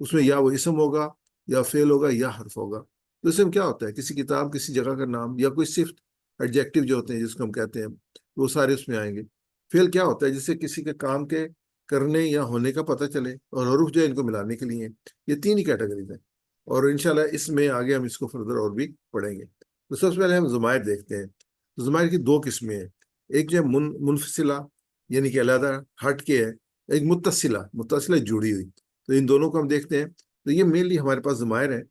اس میں یا وہ اسم ہوگا یا فعل ہوگا یا حرف ہوگا. تو اسم کیا ہوتا ہے؟ کسی کتاب، کسی جگہ کا نام، یا کوئی صفت، ایڈجیکٹو جو ہوتے ہیں جس کو ہم کہتے ہیں، وہ سارے اس میں آئیں گے. فعل کیا ہوتا ہے؟ جس سے کسی کے کام کے کرنے یا ہونے کا پتہ چلے. اور حروف جو ہے ان کو ملانے کے لیے. یہ تین ہی کیٹیگریز ہیں، اور انشاءاللہ اس میں آگے ہم اس کو فردر اور بھی پڑھیں گے. تو سب سے پہلے ہم ضمائر دیکھتے ہیں. تو ضمائر کی دو قسمیں ہیں. ایک جو ہے منفصلہ، یعنی کہ علیحدہ ہٹ کے ہے. ایک متصلہ جڑی ہوئی. تو ان دونوں کو ہم دیکھتے ہیں. تو یہ مینلی ہمارے پاس ضمائر ہیں.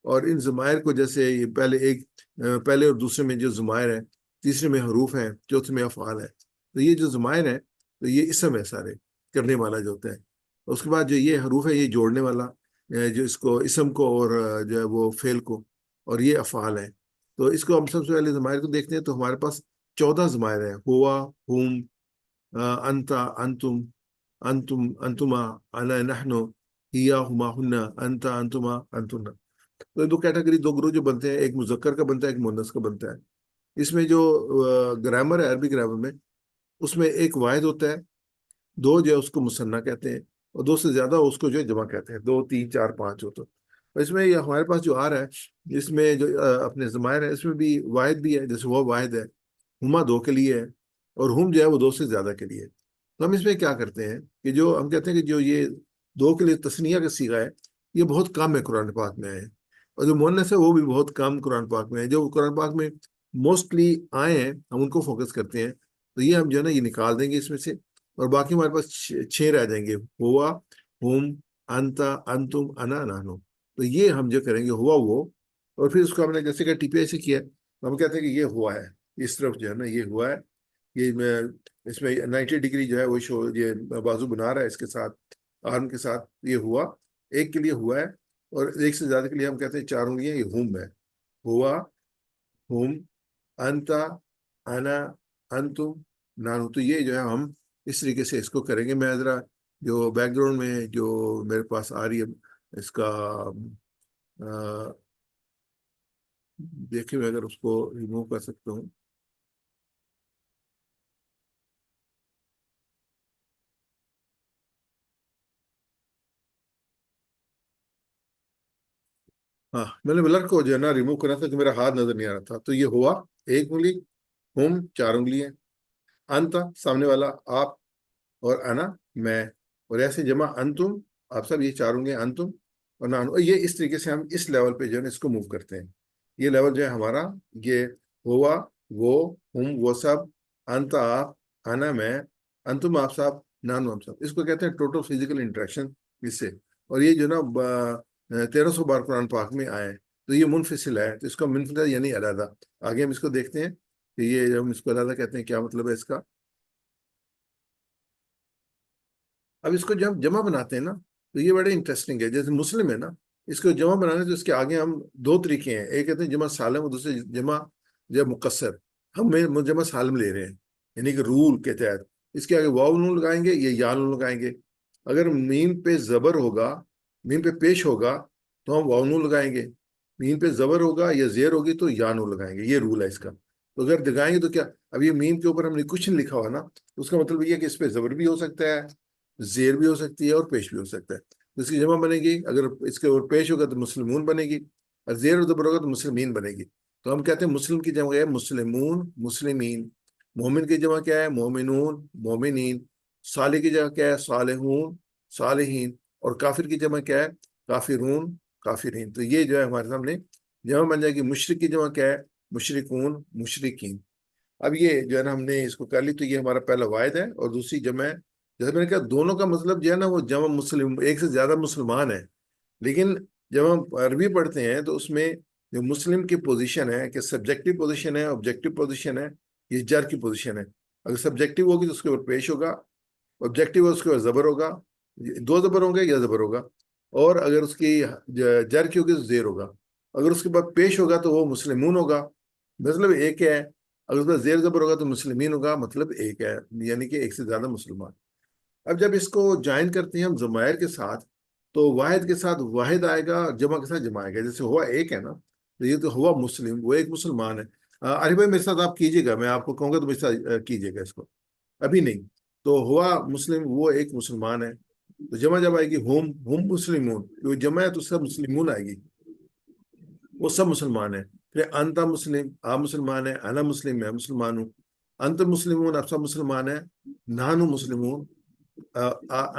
اور ان ضمائر کو جیسے یہ پہلے اور دوسرے میں جو ضمائر ہیں، تیسرے میں حروف ہیں، چوتھے میں افعال ہیں. تو یہ جو ضمائر ہیں تو یہ اسم ہے سارے، کرنے والا جو ہوتا ہے. اس کے بعد جو یہ حروف ہے یہ جوڑنے والا، جو اس کو اسم کو اور جو ہے وہ فعل کو، اور یہ افعال ہیں. تو اس کو ہم سب سے پہلے ضمائر کو دیکھتے ہیں. تو ہمارے پاس 14 ضمائر ہیں. ہوا، ہم، انتا، انتم، انتما، انا، نحن، ہیا، ہما، ہننا، انتا، انتما، انتن. تو دو کیٹیگری، دو گروہ جو بنتے ہیں، ایک مذکر کا بنتا ہے، ایک مؤنث کا بنتا ہے. اس میں جو گرامر ہے، عربی گرامر میں، اس میں ایک واحد ہوتا ہے. دو جو ہے اس کو مثنیٰ کہتے ہیں، اور دو سے زیادہ اس کو جو ہے جمع کہتے ہیں. دو، تین، چار، پانچ ہو تو. اس میں یہ ہمارے پاس جو آ رہا ہے، اس میں جو اپنے ضمائر ہے، اس میں بھی واحد بھی ہے. جیسے وہ واحد ہے، ہما دو کے لیے ہے، اور ہم جو ہے وہ دو سے زیادہ کے لیے. تو ہم اس میں کیا کرتے ہیں کہ جو ہم کہتے ہیں کہ جو یہ دو کے لیے تثنیہ کا صیغہ ہے، یہ بہت کم ہے قرآن پاک میں ہے. اور جو مؤنث ہے وہ بھی بہت کم قرآن پاک میں ہے. جو قرآن پاک میں موسٹلی آئے ہیں ہم ان کو فوکس کرتے ہیں. تو یہ ہم جو ہے نا یہ نکال دیں گے اس میں سے، اور باقی ہمارے پاس چھ رہ جائیں گے. ہوا، ہم، انتا، انتم، انا، نحنو. تو یہ ہم جو کریں گے ہوا وہ، اور پھر اس کو ہم نے جیسے کہ ٹی پی آئی سے کیا، ہم کہتے ہیں کہ یہ ہوا ہے. اس طرف جو ہے نا یہ ہوا ہے. یہ اس میں 90 ڈگری جو ہے وہ یہ بازو بنا رہا ہے اس کے ساتھ، آرم کے ساتھ. یہ ہوا ایک کے لیے ہوا ہے، اور ایک سے زیادہ کے لیے ہم کہتے ہیں چار انگلیاں، یہ ہم ہے. ہوا، ہم، انتا، انا، انتم، نانو. تو یہ جو ہے ہم اس طریقے سے اس کو کریں گے. میں ذرا جو بیک گراؤنڈ میں جو میرے پاس آ رہی ہے اس کا دیکھیں، میں اگر اس کو ریموو کر سکتا ہوں. ہاں، میں نے بلر کو جو ہے نا ریموو کرنا تھا تو میرا ہاتھ نظر نہیں آ رہا تھا. تو یہ ہوا ایک انگلی، ہم چار انگلی ہے، انتا سامنے والا آپ، اور انا میں، اور ایسے جمع انتم آپ سب، یہ چار انگلیاں انتم اور نان. اور یہ اس طریقے سے ہم اس لیول پہ جو ہے نا اس کو موو کرتے ہیں. یہ لیول جو ہے ہمارا، یہ ہوا وہ، ہم وہ سب، انتا آپ، انا میں، انتم آپ سب، نانو آپ سب. اس کو کہتے ہیں ٹوٹل فزیکل انٹریکشن اس سے. اور یہ جو نا 1300 بار قرآن پاک میں آئے. تو یہ منفصل ہے. تو اس کا منفصل یعنی علیحدہ. آگے ہم اس کو دیکھتے ہیں کہ یہ ہم اس کو علیحدہ کہتے ہیں، کیا مطلب ہے اس کا. اب اس کو جب جمع بناتے ہیں نا تو یہ بڑے انٹرسٹنگ ہے. جیسے مسلم ہے نا، اس کو جمع بنانے تو اس کے آگے ہم دو طریقے ہیں. ایک کہتے ہیں جمع سالم، اور دوسرے جمع جب مقصر. ہم جمع سالم لے رہے ہیں، یعنی کہ رول کے تحت اس کے آگے واو نون لگائیں گے یا یا نون لگائیں گے. اگر میم پہ زبر ہوگا، میم پہ پیش ہوگا تو ہم واو نون لگائیں گے. میم پہ زبر ہوگا یا زیر ہوگی تو یا نون لگائیں گے. یہ رول ہے اس کا. تو اگر دکھائیں گے تو کیا، اب یہ میم کے اوپر ہم نے کچھ نہیں لکھا ہوا نا، تو اس کا مطلب یہ ہے کہ اس پہ زبر بھی ہو سکتا ہے، زیر بھی ہو سکتی ہے، اور پیش بھی ہو سکتا ہے. تو اس کی جمع بنے گی. اگر اس کے اوپر پیش ہوگا تو مسلمون بنے گی، اور زیر اور زبر ہوگا تو مسلمین بنے گی. تو ہم کہتے ہیں مسلم کی جمع ہے مسلمون، مسلمین. مومن کی جمع کیا ہے؟ مومنون، مومنین. صالح کی جمع کیا ہے؟ صالحون، صالحین. اور کافر کی جمع کیا ہے؟ کافرون، کافرین. تو یہ جو ہے ہمارے سامنے جمع بن جائے گی. مشرک کی جمع کیا ہے؟ مشرکون، مشرکین. اب یہ جو ہے نا ہم نے اس کو کر لی. تو یہ ہمارا پہلا واحد ہے، اور دوسری جمع ہے. جیسے میں نے کہا دونوں کا مطلب جو ہے نا وہ جمع مسلم، ایک سے زیادہ مسلمان ہے. لیکن جب ہم عربی پڑھتے ہیں تو اس میں جو مسلم کی پوزیشن ہے کہ سبجیکٹو پوزیشن ہے، آبجیکٹو پوزیشن ہے، یہ جر کی پوزیشن ہے. اگر سبجیکٹو ہوگی تو اس کے اوپر پیش ہوگا، آبجیکٹو ہے اس کے اوپر زبر ہوگا، دو زبر ہوں گے یا زبر ہوگا. اور اگر اس کی جر کی ہوگی تو زیر ہوگا. اگر اس کے بعد پیش ہوگا تو وہ مسلمون ہوگا، مطلب ایک ہے. اگر اس کا زیر زبر ہوگا تو مسلمین ہوگا، مطلب ایک ہے، یعنی کہ ایک سے زیادہ مسلمان. اب جب اس کو جوائن کرتے ہیں ہم ضمائر کے ساتھ، تو واحد کے ساتھ واحد آئے گا، جمع کے ساتھ جمع آئے گا. جیسے ہوا ایک ہے نا، تو یہ تو ہوا مسلم، وہ ایک مسلمان ہے. علی بھائی میرے ساتھ آپ کیجیے گا، میں آپ کو کہوں گا تو میرے ساتھ کیجیے گا اس کو. ابھی نہیں. تو ہوا مسلم، وہ ایک مسلمان ہے. تو جمع جب آئے گی ہم مسلمون، جو جمع ہے تو سب مسلمون آئے گی، وہ سب مسلمان ہیں. پھر انتا مسلم، آپ مسلمان ہیں، انا مسلم، میں مسلمان ہوں. انت مسلمون، آپ سب مسلمان ہیں. نانو مسلمون،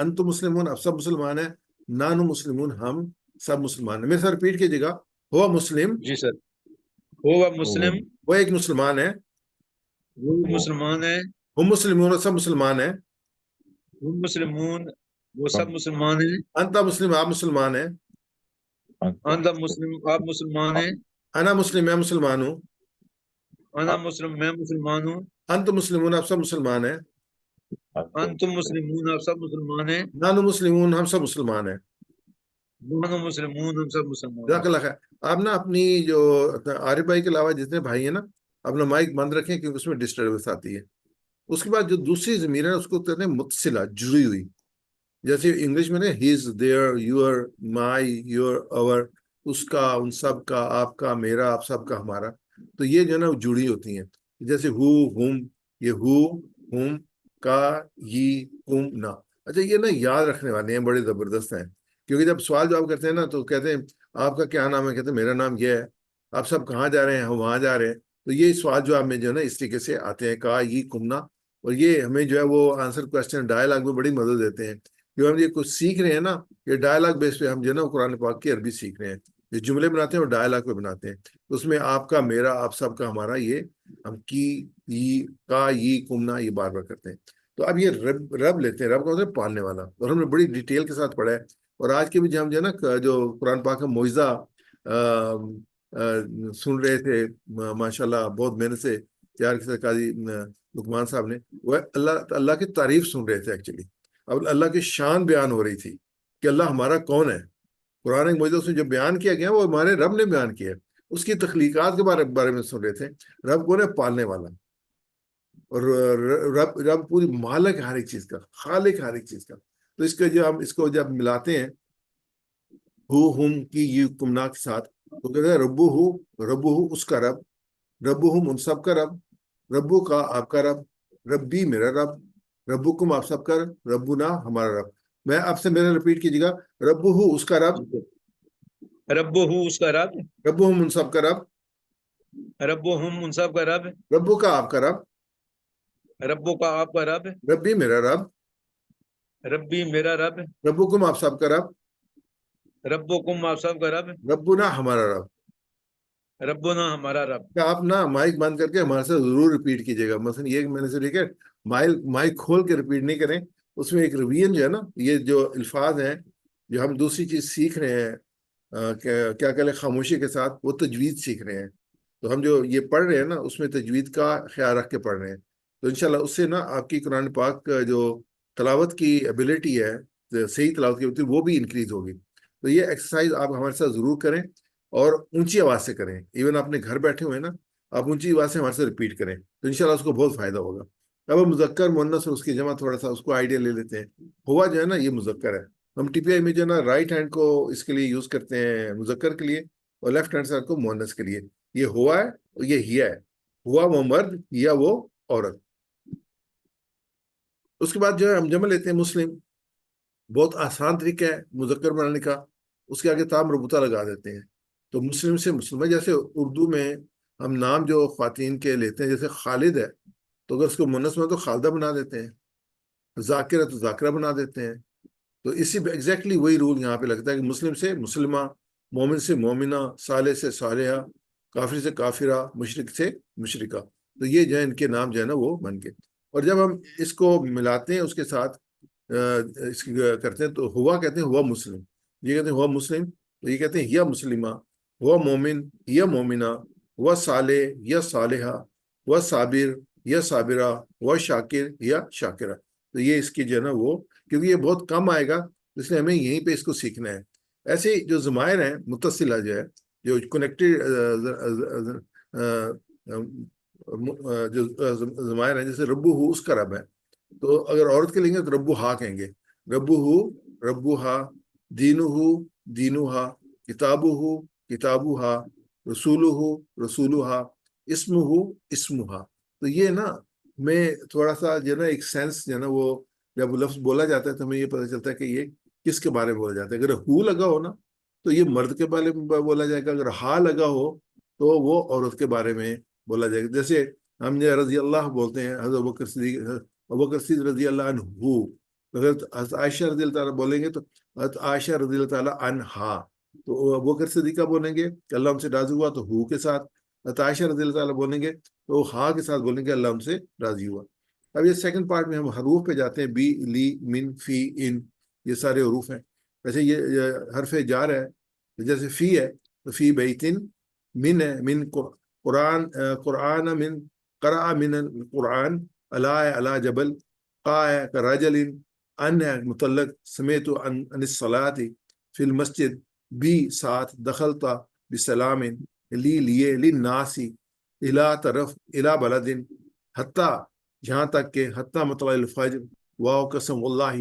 انت مسلمون، آپ سب مسلمان ہیں. نانو مسلمون، ہم سب مسلمان ہیں. میرے ساتھ ریپیٹ کیجیے گا. ہوا مسلم، جی سر. ہوا مسلم، وہ ایک مسلمان ہے. وہ مسلمان ہے. ہم مسلمون، سب مسلمان ہیں. ہم مسلمون، وہ سب مسلمان ہیں. انتا مسلم، آپ مسلمان ہیں. انت مسلم، آپ مسلمان ہیں. انا مسلم، میں مسلمان ہوں. انا مسلم، میں مسلمان ہوں. انت مسلمون، آپ سب مسلمان ہیں. انتم مسلمون، آپ سب مسلمان ہیں. نانو مسلمون، ہم سب مسلمان ہیں. نحن مسلمون، ہم سب مسلمان جزاک ہیں. اللہ خیر. آپ نا اپنی جو عارف بھائی کے علاوہ جتنے بھائی ہیں نا، اپنا مائک بند رکھیں کیونکہ اس میں ڈسٹربنس آتی ہے. اس کے بعد جو دوسری ضمیر ہے اس کو کہتے ہیں متصلہ، جڑی ہوئی. جیسے انگلش میں نا has, there, your, my, your, اور، اس کا، ان سب کا، آپ کا، میرا، آپ سب کا، ہمارا. تو یہ جو ہے نا وہ جڑی ہوتی ہیں. جیسے ہو، ہم، یہ ہو، ہم، کا، یہ، کم، نہ. اچھا یہ نا یاد رکھنے والے ہیں، بڑے زبردست ہیں. کیونکہ جب سوال جواب کرتے ہیں نا تو کہتے ہیں آپ کا کیا نام ہے، کہتے ہیں میرا نام یہ ہے. آپ سب کہاں جا رہے ہیں، ہم وہاں جا رہے ہیں. تو یہ سوال جواب میں جو ہے نا اس طریقے سے آتے ہیں، کا، یہ، کم، نہ. اور یہ ہمیں جو ہے وہ آنسر کوشچن ڈائلاگ میں بڑی مدد دیتے ہیں. جو ہم یہ کچھ سیکھ رہے ہیں نا، یہ ڈائلاگ بیس پہ ہم جو ہے نا قرآن پاک کی عربی سیکھ رہے ہیں. یہ جملے بناتے ہیں اور ڈائلاگ پہ بناتے ہیں. اس میں آپ کا، میرا، آپ سب کا، ہمارا، یہ ہم کی، یہ، کا، یہ، کمنا، یہ بار بار کرتے ہیں. تو اب یہ رب لیتے ہیں. رب کا ہوتا ہے پالنے والا، اور ہم نے بڑی ڈیٹیل کے ساتھ پڑھا ہے. اور آج کے بھی جو ہم جو ہے نا جو قرآن پاک کا معجزہ سن رہے تھے ماشاء اللہ بہت محنت سے تیار کیا قاضی لقمان صاحب نے، وہ اللہ کی تعریف سن رہے تھے ایکچولی. اب اللہ کی شان بیان ہو رہی تھی کہ اللہ ہمارا کون ہے. قرآن معجزہ میں جو بیان کیا گیا وہ ہمارے رب نے بیان کیا. اس کی تخلیقات کے بارے میں سن رہے تھے. رب کون ہے؟ پالنے والا. اور رب پوری مالک ہر ایک چیز کا، خالق ہر ایک چیز کا. تو اس کا جو ہم اس کو جب ملاتے ہیں ہم کی یہ کمنا کے ساتھ، تو کہتے ہیں ربو اس کا رب، ربو ان سب کا رب، ربو کا آپ کا رب، ربی میرا رب، ربکم آپ سب کا رب، ربنا ہمارا رب. میں آپ سے میرا ریپیٹ کیجیے گا. ربو اس کا رب، رب ہو اس کا رب، ربو ان سب کا رب، رب ہم ان سب کا رب، ربو کا آپ کا رب، ربوں کا آپ کا رب، ربی میرا رب، ربی میرا رب، ربکم آپ سب کا رب، ربکم آپ سب کا رب، ربنا ہمارا رب. ربنا ہمارا رب. آپ نا مائک بند کر کے ہمارے ساتھ ضرور ریپیٹ کیجیے گا. مثلا یہ میں نے سے لکھا مائک کھول کے ریپیٹ نہیں کریں. اس میں ایک روین جو ہے نا، یہ جو الفاظ ہیں جو ہم دوسری چیز سیکھ رہے ہیں کیا کہہ لیں خاموشی کے ساتھ، وہ تجوید سیکھ رہے ہیں. تو ہم جو یہ پڑھ رہے ہیں نا اس میں تجوید کا خیال رکھ کے پڑھ رہے ہیں. تو انشاءاللہ اس سے نا آپ کی قرآن پاک جو تلاوت کی ایبلٹی ہے، صحیح تلاوت کی وہ بھی انکریز ہوگی. تو یہ ایکسرسائز آپ ہمارے ساتھ ضرور کریں، اور اونچی آواز سے کریں. ایون اپنے گھر بیٹھے ہوئے نا، آپ اونچی آواز سے ہمارے سے ریپیٹ کریں تو انشاءاللہ اس کو بہت فائدہ ہوگا. اب ہم مذکر مؤنث اور اس کی جمع تھوڑا سا اس کو آئیڈیا لے لیتے ہیں. ہوا جو ہے نا یہ مذکر ہے. ہم ٹی پی آئی میں جو ہے نا رائٹ ہینڈ کو اس کے لیے یوز کرتے ہیں مذکر کے لیے، اور لیفٹ ہینڈ سائڈ کو مؤنث کے لیے. یہ ہوا ہے اور یہ ہیا ہے. ہوا وہ مرد، یا وہ عورت. اس کے بعد جو ہے ہم جمع لیتے ہیں مسلم. بہت آسان طریقہ ہے مذکر بنانے کا. اس کے آگے تام مربوطہ لگا دیتے ہیں. تو مسلم سے مسلمہ، جیسے اردو میں ہم نام جو خواتین کے لیتے ہیں، جیسے خالد ہے تو اگر اس کو مؤنث میں تو خالدہ بنا دیتے ہیں، ذاکر ہے تو ذاکرہ بنا دیتے ہیں. تو اسی ایگزیکٹلی وہی رول یہاں پہ لگتا ہے کہ مسلم سے مسلمہ، مومن سے مومنہ، صالح سے صالحہ، کافر سے کافرہ، مشرک سے مشرکہ. تو یہ جو ہے ان کے نام جو ہے نا وہ بن کے. اور جب ہم اس کو ملاتے ہیں اس کے ساتھ اس کی کرتے ہیں تو ہوا کہتے ہیں ہوا مسلم. یہ کہتے ہیں ہوا مسلم، تو یہ کہتے ہیں یا مسلمہ، ہوا مومن یا مومنہ، ہوا صالح یا صالحہ، ہوا صابر یا صابرہ، ہوا شاکر یا شاکرہ. تو یہ اس کی جو ہے نا وہ، کیونکہ یہ بہت کم آئے گا اس لیے ہمیں یہیں پہ اس کو سیکھنا ہے. ایسے جو ضمائر ہیں متصلہ جو ہے، جو کنیکٹڈ جو ضمائر ہیں، جیسے ربو ہو اس کا رب ہے، تو اگر عورت کے لیں گے تو ربو ہا کہیں گے. ربو ہو، ربو ہا، دینو ہو، دینو ہا، کتابو ہو، کتابو ہا، رسولو ہو، رسولو ہا، اسمو ہو، اسمو ہا. تو یہ نا میں تھوڑا سا جو ہے نا ایک سینس جو ہے نا وہ جب وہ لفظ بولا جاتا ہے تو ہمیں یہ پتہ چلتا ہے کہ یہ کس کے بارے میں بولا جاتا ہے. اگر ہو لگا ہو نا تو یہ مرد کے بارے میں بولا جائے گا. اگر ہا لگا ہو تو وہ عورت کے بارے میں بولا جائے گا. جیسے ہم نے رضی اللہ بولتے ہیں حضرت ابوبکر صدیق رضی اللہ عنہ. حضرت عائشہ رضی اللہ تعالیٰ بولیں گے تو حضرت عائشہ رضی اللہ تعالیٰ عنہا. تو ابوبکر صدیقہ بولیں گے کہ اللہ ہم سے راضی ہوا تو ہو کے ساتھ. حضرت عائشہ رضی اللہ تعالیٰ بولیں گے تو ہا کے ساتھ بولیں گے اللہ ہم سے راضی ہوا. اب یہ سیکنڈ پارٹ میں ہم حروف پہ جاتے ہیں. بی، لی، من، فی، ان، یہ سارے حروف ہیں. ویسے یہ حرف جار ہے. جیسے فی ہے تو فی بیتن. من ہے، من قرآن من قرأ من القرآن. الا ہے الا جبل. قا ہے کراجل. ان ہے متعلق سمیت عن الصلاۃ فی المسجد. بی ساتھ دخلتا بسلام. لی لیے للناسی. الا طرف الا بلد. حتیٰ جہاں تک کہ حتیٰ مطلع الفجر. واو قسم اللہ.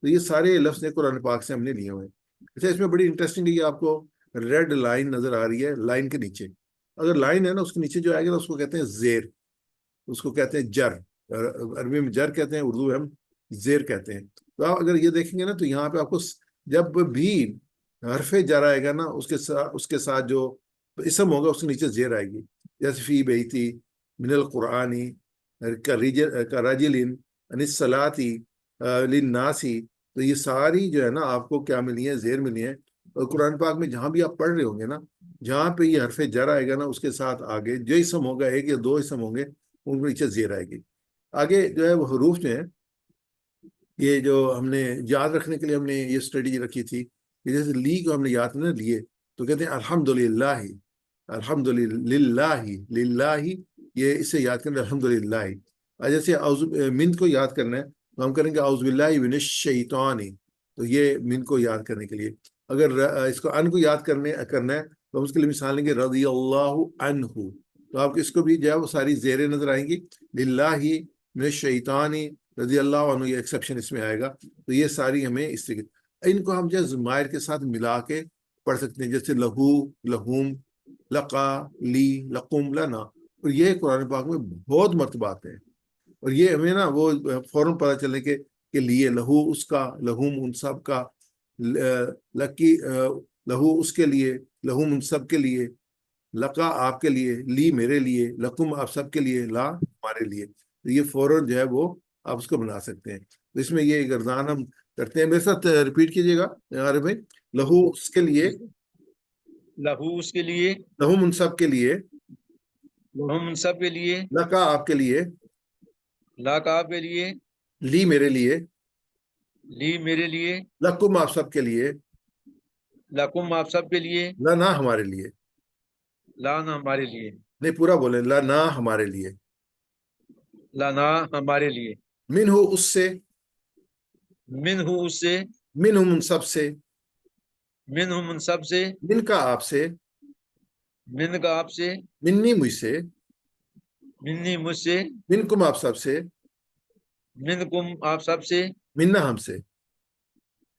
تو یہ سارے لفظ قرآن پاک سے ہم نے لیے ہوئے ہیں. اچھا اس میں بڑی انٹرسٹنگ ہے کہ آپ کو ریڈ لائن نظر آ رہی ہے لائن کے نیچے. اگر لائن ہے نا اس کے نیچے جو آئے گا نا اس کو کہتے ہیں زیر. اس کو کہتے ہیں جر. عربی میں جر کہتے ہیں، اردو میں ہم زیر کہتے ہیں. تو آپ اگر یہ دیکھیں گے نا تو یہاں پہ آپ کو جب بھی حرف جر آئے گا نا اس کے ساتھ جو اسم ہوگا اس کے نیچے زیر آئے گی. جیسے فی بیتی من القرآنی کراجل عن الصلاۃ للناسی. تو یہ ساری جو ہے نا آپ کو کیا ملی ہے؟ زیر ملی ہے. اور قرآن پاک میں جہاں بھی آپ پڑھ رہے ہوں گے نا جہاں پہ یہ حرف جر آئے گا نا اس کے ساتھ آگے جو اسم ہوگا، ایک یا دو اسم ہوں گے، ان کو نیچے زیر آئے گی. آگے جو ہے وہ حروف جو ہیں یہ جو ہم نے یاد رکھنے کے لیے ہم نے یہ اسٹریٹجی رکھی تھی کہ جیسے لی کو ہم نے یاد نہ لیے تو کہتے ہیں الحمدللہ. الحمدللہ للہ، یہ اسے یاد کرنا الحمدللہ. جیسے من کو یاد کرنا ہے تو ہم کریں گے اعوذ باللہ من الشیطان. تو یہ من کو یاد کرنے کے لیے. اگر اس کو ان کو یاد کرنا ہے تو ہم اس کے لیے مثال لیں گے رضی اللہ عنہ. تو آپ کو اس کو بھی جو ہے وہ ساری زیریں نظر آئیں گی. للہ من الشیطان رضی اللہ عنہ، یہ ایکسیپشن اس میں آئے گا. تو یہ ساری ہمیں اس طریقے ان کو ہم جو ضمائر کے ساتھ ملا کے پڑھ سکتے ہیں. جیسے لہو، لہوم، لقا، لی، لقم، لنا. اور یہ قرآن پاک میں بہت مرتبات ہیں. اور یہ ہمیں نا وہ فوراً پتہ چلے کہ لیے لہو اس کا، لہوم ان سب کا، لکی لہو اس کے لیے، لہوم ان سب کے لیے، لقا آپ کے لیے، لی میرے لیے، لقم آپ سب کے لیے، لا ہمارے لیے. تو یہ فوراً جو ہے وہ آپ اس کو بنا سکتے ہیں. تو اس میں یہ گردان ہم کرتے ہیں. میرے ساتھ ریپیٹ کیجیے گا عارف بھائی. لہو اس کے لیے، لہو اس کے لیے، لہوم ان سب کے لیے، لہم ان سب کے لیے، لقا آپ کے لیے، لاک آپ کے لیے، لی میرے لیے، لی میرے لیے، لقم آپ سب کے لیے، لکم آپ سب کے لیے، لنا ہمارے لیے. لان ہمارے لیے، نہیں پورا بولیں، لنا ہمارے لیے. لانا ہمارے لیے. من ہو اس سے، من ہوں اس سے، من ہم ان سب سے، من ہوں ان سب سے، من کا آپ سے، من کا آپ سے، منی مجھ سے، منی مجھ سے، من کم آپ سب سے، من کم آپ سب سے، منا ہم سے.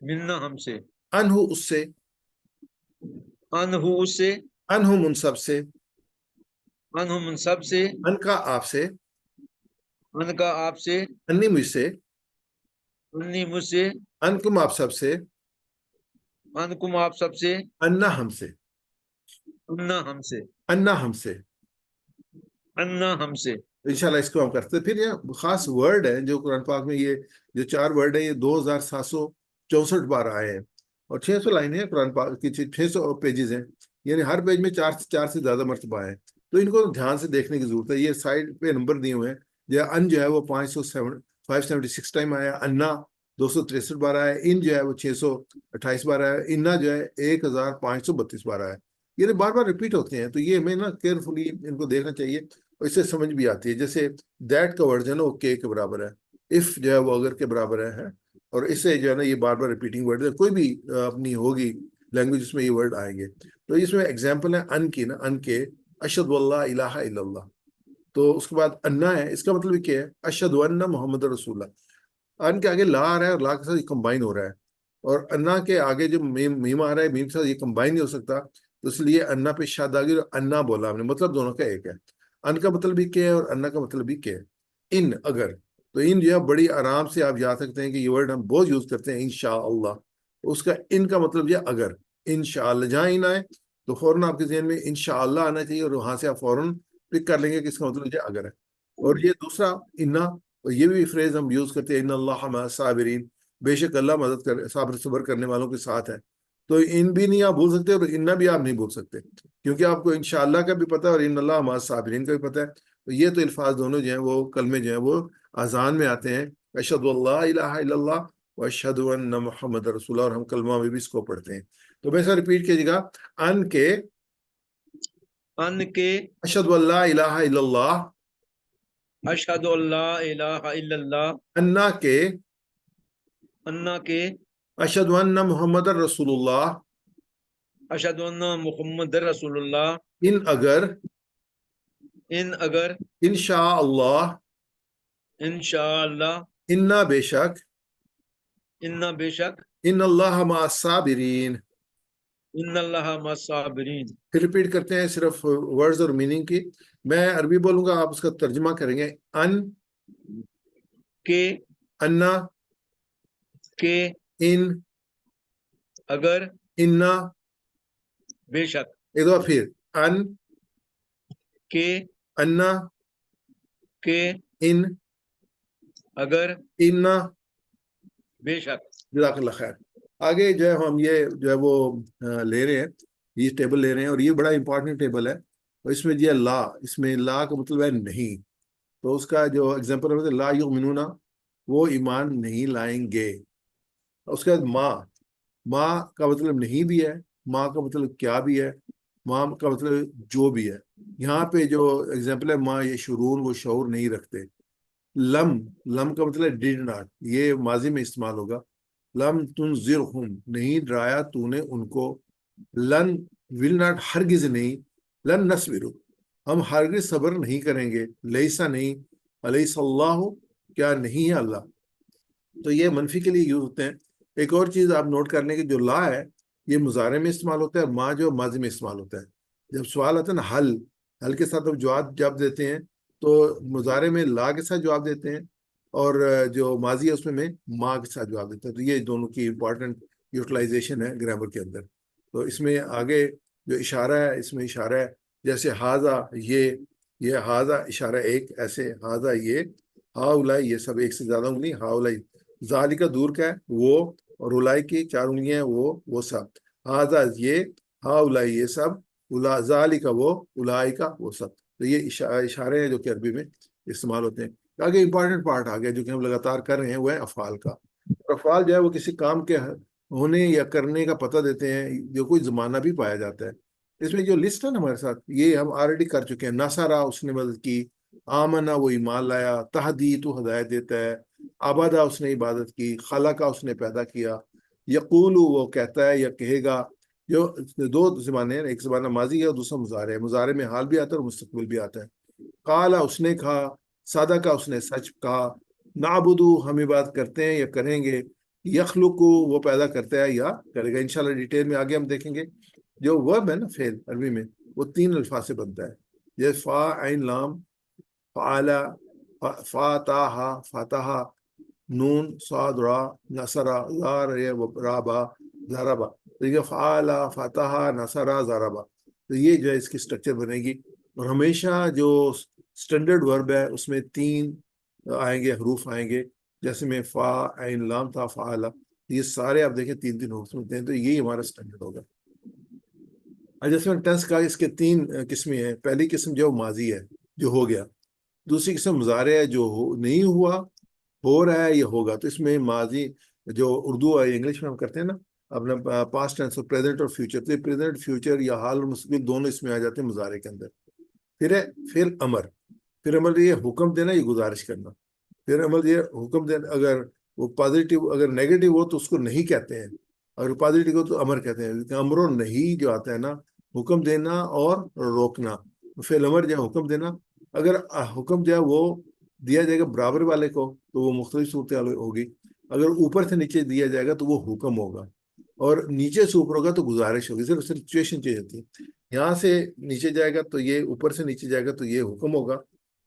منا ہم سے. ان ہو اس سے، ان ہوں اس سے، ان ہم ان سب سے، ان ہم ان سب سے، ان کا آپ سے، ان کا آپ سے، انی مجھ سے، انی مجھ سے، ان کم آپ سب سے، ان کم آپ سب سے، انا ہم سے، انا ہم سے، انا ہم سے. انا ہم سے. انشاءاللہ اس کو ہم کرتے ہیں. پھر یہ خاص ورڈ ہے جو قرآن پاک میں یہ جو 4 ورڈ ہیں یہ 2764 بار آئے ہیں اور 600 لائنیں ہیں قرآن پاک کی، 600 پیجز ہیں. یعنی ہر پیج میں 4 سے زیادہ مرتبہ آئے ہیں. تو ان کو دھیان سے دیکھنے کی ضرورت ہے. یہ سائڈ پہ نمبر دیے ہوئے ہیں. ان جو ہے وہ 576 ٹائم آیا. انا 263 بار آیا. ان جو ہے وہ 628 بار آیا. انا جو ہے 1532 بار آیا. یہ بار بار ریپیٹ ہوتے ہیں. تو یہ ہمیں نا کیئرفلی ان کو دیکھنا چاہیے اور اس سے سمجھ بھی آتی ہے. جیسے دیٹ کا ورڈ جو ہے نا وہ کے برابر ہے. اف جو ہے وہ اگر کے برابر ہے. اور اس سے جو ہے نا یہ بار بار ریپیٹنگ ورڈ ہے. کوئی بھی اپنی ہوگی لینگویج اس میں یہ ورڈ آئیں گے. تو اس میں ایگزامپل ہے ان کی نا، ان کے اشہد اللہ الہ الا اللہ. تو اس کے بعد انا ہے. اس کا مطلب کیا ہے؟ اشہد ان محمد رسول اللہ. ان کے آگے لا آ رہا ہے اور لا کے ساتھ یہ کمبائن ہو رہا ہے. اور انا کے آگے جو میم آ رہا ہے میم کے ساتھ یہ کمبائن نہیں ہو سکتا. تو اس لیے انا پہ شاد آ گئی اور انا بولا ہم نے. مطلب دونوں کا ایک ہے. ان کا مطلب بھی کیا ہے اور انا کا مطلب بھی کیا ہے. ان اگر تو ان جو ہے بڑی آرام سے آپ جا سکتے ہیں کہ یہ ورڈ ہم بہت یوز کرتے ہیں انشاءاللہ. اس کا ان کا مطلب یہ اگر انشاءاللہ جہاں ان آئے تو فوراً آپ کے ذہن میں انشاءاللہ آنا چاہیے اور وہاں سے آپ فوراً پک کر لیں گے کہ اس کا مطلب یہ اگر ہے. اور یہ دوسرا انا، یہ بھی فریز ہم یوز کرتے ہیں ان اللہ مع الصابرین، بے شک اللہ مدد کر صبر کرنے والوں کے ساتھ ہے. تو ان بھی نہیں آپ بول سکتے اور انا بھی آپ نہیں بول سکتے، کیونکہ آپ کو انشاءاللہ کا بھی پتہ ہے اور ان اللہ مع الصابرین کا بھی پتہ ہے. تو یہ تو الفاظ دونوں جو ہیں وہ کلمے جو ہیں وہ اذان میں آتے ہیں، اشہد اللہ الہ الا اللہ و اشہد ان محمد رسول اللہ، اور ہم کلمہ میں بھی اس کو پڑھتے ہیں. تو میں سر ریپیٹ کیجیے گا، ان کے ان کے اشہد اللہ الہ الا اللہ، اشہد اللہ الہ الا اللہ، انا کے انا کے اشہد ان محمد رسول اللہ، اشہد ان محمد رسول اللہ، ان اگر ان اگر انشاء اللہ انشاءاللہ انا بے شک انا بے شک ان اللہ مع الصابرین. ان اللہ مع الصابرین. پھر ریپیٹ کرتے ہیں صرف ورڈز اور میننگ کی. میں عربی بولوں گا، آپ اس کا ترجمہ کریں گے. ان کے انا کے ان اگر انا. بے شک ایک دفعہ پھر ان کے انا کے ان اگر انا. بے شک. جزاک اللہ خیر. آگے جو ہے ہم یہ جو ہے وہ لے رہے ہیں، یہ ٹیبل لے رہے ہیں اور یہ بڑا امپورٹنٹ ٹیبل ہے. اور اس میں یہ لا، اس میں لا کا مطلب ہے نہیں. تو اس کا جو ایگزامپل ہے لا یؤمنون، وہ ایمان نہیں لائیں گے. اس کے بعد ماں کا مطلب نہیں بھی ہے، ماں کا مطلب کیا بھی ہے، ماں کا مطلب جو بھی ہے. یہاں پہ جو ایگزامپل ہے ماں یہ شرور، وہ شعور نہیں رکھتے. لم کا مطلب ڈیڈ ناٹ، یہ ماضی میں استعمال ہوگا. لم تنذرہم، نہیں ڈرایا تو نے ان کو. لن ول ناٹ، ہرگز نہیں. لن نصبر، ہم ہرگز صبر نہیں کریں گے. لیسا نہیں، الیس اللہ، کیا نہیں ہے اللہ. تو یہ منفی کے لیے یوز ہوتے ہیں. ایک اور چیز آپ نوٹ کر لیں کہ جو لا ہے یہ مضارع میں استعمال ہوتا ہے، ماں جو ماضی میں استعمال ہوتا ہے. جب سوال آتا ہے نا حل کے ساتھ اب جواب دیتے ہیں تو مضارع میں لا کے ساتھ جواب دیتے ہیں، اور جو ماضی ہے اس میں ماں کے ساتھ جواب دیتے ہیں. تو یہ دونوں کی امپورٹنٹ یوٹیلائزیشن ہے گرامر کے اندر. تو اس میں آگے جو اشارہ ہے، اس میں اشارہ ہے جیسے ہاذا، یہ ہاذا اشارہ ایک، ایسے ہاذا یہ، ہا اولائی یہ سب ایک سے زیادہ انگلی، ہا اولائی. ذالک کا دور کا ہے وہ، اور اولائی کی 4 انگلیاں ہیں وہ سب. ہاذا یہ، ہا اولائی یہ سب، ذالک وہ، اولائی کا وہ سب. تو یہ اشارے ہیں جو کہ عربی میں استعمال ہوتے ہیں. آگے امپورٹنٹ پارٹ آ گیا جو کہ ہم لگاتار کر رہے ہیں، وہ ہے افعال کا. افعال جو ہے وہ کسی کام کے ہونے یا کرنے کا پتہ دیتے ہیں، جو کوئی زمانہ بھی پایا جاتا ہے. اس میں جو لسٹ ہے نا ہمارے ساتھ، یہ ہم آلریڈی کر چکے ہیں. نصرہ، اس نے مدد کی. آمنا، وہ ایمان لایا. تہدی، تو ہدایت دیتا ہے. آبادہ، اس نے عبادت کی. خلقہ، اس نے پیدا کیا. یقول، وہ کہتا ہے یا کہے گا. جو 2 زبانیں ہیں، ایک زبانہ ماضی ہے اور دوسرا مضارع ہے. مضارع میں حال بھی آتا ہے اور مستقبل بھی آتا ہے. قال، اس نے کہا. صدق، اس نے سچ کہا. نعبدو، ہم عبادت کرتے ہیں یا کریں گے. یخلق، وہ پیدا کرتا ہے یا کرے گا. انشاءاللہ ڈیٹیل میں آگے ہم دیکھیں گے. جو ورب ہے نا فعل عربی میں، وہ 3 الفاظ سے بنتا ہے. جیسے فا عین لام، فعلا، فاتحہ فاتحہ، نون صاد را، نصرہ زار رابا ضربا. تو یہ فعلا، فاتحہ، نصرہ، ضربا. تو یہ جو ہے اس کی سٹرکچر بنے گی. اور ہمیشہ جو سٹینڈرڈ ورب ہے اس میں 3 آئیں گے، حروف آئیں گے. جیسے میں فا عین لام تھا، فعلا، یہ سارے آپ دیکھیں 3 حروف ہوتے ہیں. تو یہی ہمارا سٹینڈرڈ ہوگا. جیسے میں ٹینس کا، اس کے 3 قسمیں ہیں. پہلی قسم جو ماضی ہے، جو ہو گیا. دوسری قسم مضارع ہے، جو نہیں ہوا، ہو رہا ہے یا ہوگا. تو اس میں ماضی جو اردو ہے، انگلش میں ہم کرتے ہیں نا اپنا پاسٹ ٹینس اور پریزنٹ اور فیوچر. تو پریزنٹ، فیوچر یا حال اور مستقبل دونوں اس میں آ جاتے ہیں مضارع کے اندر. پھر ہے پھر امر یہ حکم دینا، یہ گزارش کرنا. پھر امر یہ حکم دینا، اگر وہ پازیٹیو، اگر نیگیٹو ہو تو اس کو نہیں کہتے ہیں. اگر پازیٹیو ہو تو امر کہتے ہیں. امر و نہیں جو آتا ہے نا، حکم دینا اور روکنا. پھر امر جو حکم دینا، اگر حکم جو ہے وہ دیا جائے گا برابر والے کو تو وہ مختلف صورتحال ہوگی. اگر اوپر سے نیچے دیا جائے گا تو وہ حکم ہوگا، اور نیچے سے اوپر ہوگا تو گزارش ہوگی. صرف سچویشن چینج ہوتی ہے. یہاں سے نیچے جائے گا تو یہ، اوپر سے نیچے جائے گا تو یہ حکم ہوگا.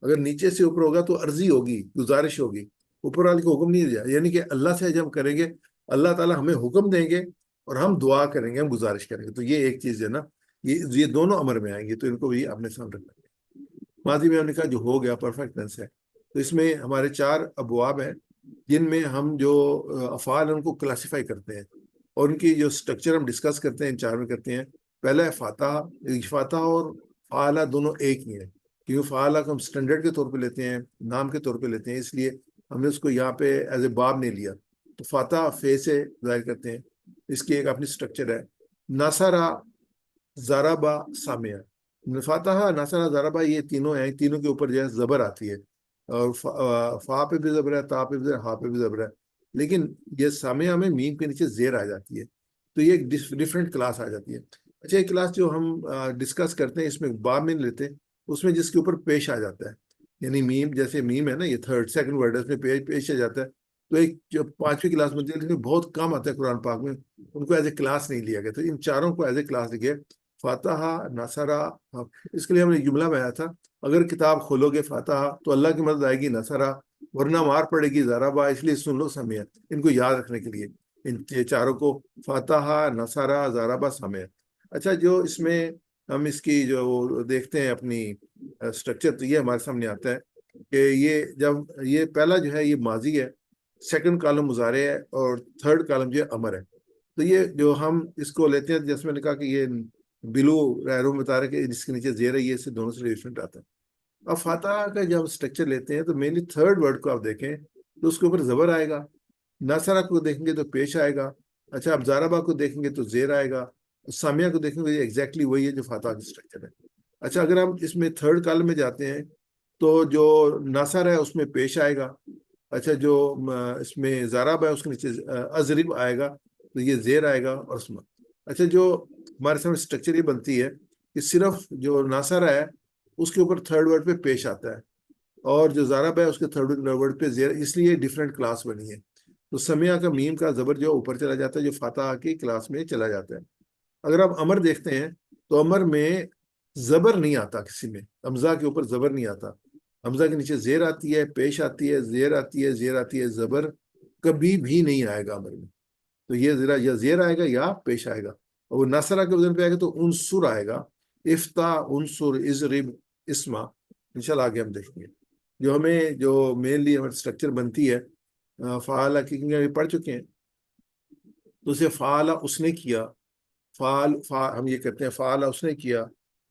اگر نیچے سے اوپر ہوگا تو عرضی ہوگی، گزارش ہوگی. اوپر والے کو حکم نہیں دیا، یعنی کہ اللہ سے جب ہم کریں گے اللہ تعالیٰ ہمیں حکم دیں گے اور ہم دعا کریں گے، ہم گزارش کریں گے. تو یہ ایک چیز ہے نا، یہ دونوں امر میں آئیں گے، تو ان کو بھی اپنے سامنے رکھنا ہے. ماضی میں ہم نے کہا جو ہو گیا پرفیکٹ ٹینس ہے. تو اس میں ہمارے 4 ابواب ہیں جن میں ہم جو افعال ہیں ان کو کلاسیفائی کرتے ہیں، اور ان کی جو سٹرکچر ہم ڈسکس کرتے ہیں ان 4 میں کرتے ہیں. پہلا ہے فاتحہ. فاتحہ اور فعالہ دونوں ایک ہی ہیں، کیونکہ فعالہ کو ہم اسٹینڈرڈ کے طور پہ لیتے ہیں، نام کے طور پہ لیتے ہیں، اس لیے ہم نے اس کو یہاں پہ ایز اے باب نہیں لیا. تو فاتحہ فے سے ظاہر کرتے ہیں، اس کی ایک اپنی سٹرکچر ہے. ناصرہ، ضربہ، سامعہ. فاتحہ، ناصرہ، ضربہ یہ تینوں ہیں، تینوں کے اوپر جو ہے زبر آتی ہے، اور فا پہ بھی زبر ہے، تا پہ بھی زبر ہے، ہا پہ بھی زبر ہے. لیکن یہ سامعہ میں میم کے نیچے زیر آ جاتی ہے، تو یہ ایک ڈفرینٹ کلاس آ جاتی ہے. اچھا، ایک کلاس جو ہم ڈسکس کرتے ہیں اس میں باب میں لیتے، اس میں جس کے اوپر پیش آ جاتا ہے، یعنی میم، جیسے میم ہے نا، یہ سیکنڈ ورڈ ہے، اس میں پیش آ جاتا ہے. تو ایک جو 5ویں کلاس میں لیکن بہت کم آتا ہے قرآن پاک میں، ان کو ایز اے کلاس نہیں لیا گیا. تو ان 4 کو ایز اے کلاس لکھے، فاتحہ، ناصرہ. اس کے لیے ہم نے جملہ بنایا تھا، اگر کتاب کھولو گے فاتحہ تو اللہ کی مدد آئے گی ناصرہ، ورنہ مار پڑے گی ضربہ. اس لیے سن لو سامعہ، ان کو یاد رکھنے کے لیے ان 4 کو، فاتحہ، ناصرہ، ضربہ، سامعہ. اچھا، جو اس میں ہم اس کی جو دیکھتے ہیں اپنی سٹرکچر، تو یہ ہمارے سامنے آتا ہے کہ یہ جب یہ پہلا جو ہے یہ ماضی ہے، سیکنڈ کالم مضارع ہے، اور تھرڈ کالم جو ہے امر ہے. تو یہ جو ہم اس کو لیتے ہیں، جیسے میں نے کہا کہ یہ بلو ریرو بتا رہے کہ جس کے نیچے زیر ہے، یہ سے دونوں سے ڈفرینٹ آتا ہے. اب فاتحہ کا جب اسٹرکچر لیتے ہیں تو مینلی تھرڈ ورڈ کو آپ دیکھیں تو اس کے اوپر زبر آئے گا. ناصرہ کو دیکھیں گے تو پیش آئے گا. اچھا، اب ضربہ کو دیکھیں گے تو زیر آئے گا. سامعہ کو دیکھیں گے ایگزیکٹلی وہی ہے جو فاتحہ کا اسٹرکچر ہے. اچھا، اگر ہم اس میں تھرڈ کالم میں جاتے ہیں تو جو ناصر ہے اس میں پیش آئے گا. اچھا، جو اس میں ضرب ہے اس کے نیچے اضرب آئے گا، تو یہ زیر آئے گا اور اسما. اچھا، جو ہمارے سامنے اسٹرکچر یہ بنتی ہے کہ صرف جو ناصر ہے اس کے اوپر تھرڈ ورڈ پہ پیش آتا ہے، اور جو ضرب ہے اس کے تھرڈ ورڈ پہ زیر، اس لیے ڈفرینٹ کلاس بنی ہے. تو سمیہ کا میم کا زبر جو اوپر چلا جاتا ہے، جو فاتحہ کی کلاس میں چلا جاتا ہے. اگر آپ امر دیکھتے ہیں تو امر میں زبر نہیں آتا، کسی میں حمزہ کے اوپر زبر نہیں آتا. حمزہ کے نیچے زیر آتی ہے، پیش آتی ہے، زیر آتی ہے، زیر آتی ہے. زبر کبھی بھی نہیں آئے گا امر میں. تو یہ ذرا یا زیر آئے گا یا پیش آئے گا. اور وہ ناصرہ کے وزن پہ آئے گا تو عنصر آئے گا، افتح، عنصر، اضرب، اسما. انشاءاللہ آگے ہم دیکھیں گے. جو ہمیں جو مینلی ہماری اسٹرکچر بنتی ہے فعالہ کی، کیونکہ پڑھ چکے ہیں، تو اسے فعالہ اس نے کیا، ہم یہ کہتے ہیں فعالہ اس نے کیا،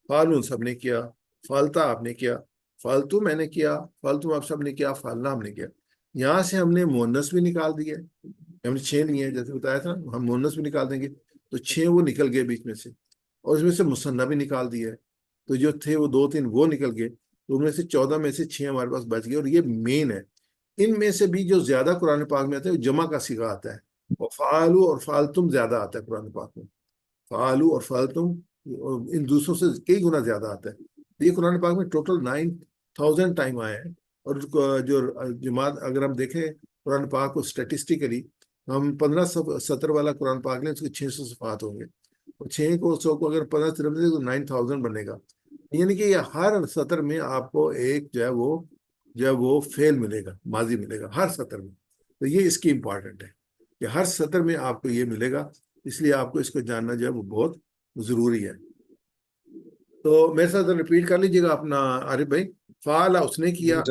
فعلون سب نے کیا، فالتا آپ نے کیا، فالتو میں نے کیا، فالتو آپ سب نے کیا، فالنا ہم نے کیا. یہاں سے ہم نے مونس بھی نکال دیا، ہم نے 6 لیے ہیں جیسے بتایا تھا، ہم مونس بھی نکال دیں گے تو 6 وہ نکل گئے بیچ میں سے، اور اس میں سے مثنیٰ بھی نکال دیا ہے. تو جو تھے وہ 2-3 وہ نکل گئے، تو ان میں سے 14 میں سے 6 ہمارے پاس بچ گئے. اور یہ مین ہے. ان میں سے بھی جو زیادہ قرآن پاک میں آتا ہے وہ جمع کا صیغہ آتا ہے، اور فعالو اور فعلتم زیادہ آتا ہے قرآن پاک میں. فعالو اور فعلتم ان دوسروں سے کئی گنا زیادہ آتا ہے. یہ قرآن پاک میں ٹوٹل 9000 ٹائم آئے ہیں. اور جو جماعت اگر ہم دیکھیں قرآن پاک کو اسٹیٹسٹیکلی، ہم 15 سطر والا قرآن پاک لیں، اس کے 600 صفحات ہوں گے، اور 600 کو اگر 15 طرف دیں تو 9000 بنے گا. یعنی کہ یہ ہر سطر میں آپ کو ایک جو ہے وہ فعل ملے گا، ماضی ملے گا ہر سطر میں. تو یہ اس کی امپورٹنٹ ہے کہ ہر سطر میں آپ کو یہ ملے گا، اس لیے آپ کو اس کو جاننا جو ہے وہ بہت ضروری ہے. تو میرے ساتھ ریپیٹ کر لیجیے گا اپنا عارف بھائی. فعالہ اس نے کیا،